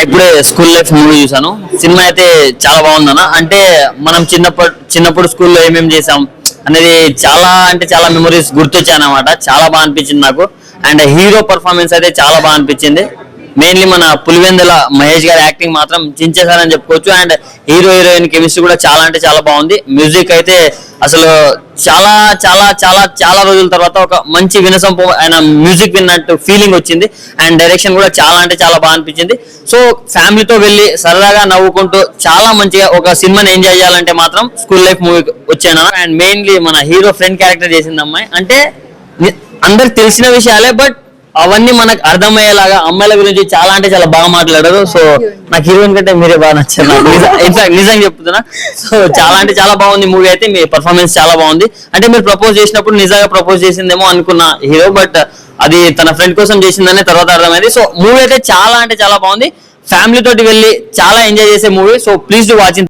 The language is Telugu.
ఇప్పుడే స్కూల్ లైఫ్ మూవీ చూసాను. సినిమా అయితే చాలా బాగుందన్న. అంటే మనం చిన్నప్పుడు స్కూల్లో ఏమేమి చేసాం అనేది చాలా అంటే చాలా మెమరీస్ గుర్తొచ్చాయి అన్నమాట. చాలా బాగా అనిపించింది నాకు. అండ్ హీరో పర్ఫార్మెన్స్ అయితే చాలా బాగా అనిపించింది. మెయిన్లీ మన పులివెందుల మహేష్ గారి యాక్టింగ్ మాత్రం చించేశారని చెప్పుకోవచ్చు. అండ్ హీరో హీరోయిన్ కెమిస్ట్రీ కూడా చాలా అంటే చాలా బాగుంది. మ్యూజిక్ అయితే అసలు చాలా చాలా చాలా చాలా రోజుల తర్వాత ఒక మంచి వినసొంపు ఆయన మ్యూజిక్ విన్నట్టు ఫీలింగ్ వచ్చింది. అండ్ డైరెక్షన్ కూడా చాలా అంటే చాలా బాగా అనిపించింది. సో ఫ్యామిలీతో వెళ్ళి సరదాగా నవ్వుకుంటూ చాలా మంచిగా ఒక సినిమాని ఎంజాయ్ చేయాలంటే మాత్రం స్కూల్ లైఫ్ మూవీ వచ్చాను. అండ్ మెయిన్లీ మన హీరో ఫ్రెండ్ క్యారెక్టర్ చేసింది అమ్మాయి. అంటే అందరికి తెలిసిన విషయాలే, బట్ అవన్నీ మనకు అర్థమయ్యేలాగా అమ్మాయిల గురించి చాలా అంటే చాలా బాగా మాట్లాడారు. సో నాకు హీరోయిన్ కంటే మీరే బాగా నచ్చారు. ఇన్ఫాక్ట్ నిజంగా చెప్తున్నా. సో చాలా అంటే చాలా బాగుంది మూవీ అయితే. మీ పర్ఫార్మెన్స్ చాలా బాగుంది. అంటే మీరు ప్రపోజ్ చేసినప్పుడు నిజంగా ప్రపోజ్ చేసిందేమో అనుకున్న హీరో, బట్ అది తన ఫ్రెండ్ కోసం చేసిందనే తర్వాత అర్థమైంది. సో మూవీ అయితే చాలా అంటే చాలా బాగుంది. ఫ్యామిలీ తోటి వెళ్ళి చాలా ఎంజాయ్ చేసే movie. So please do watch.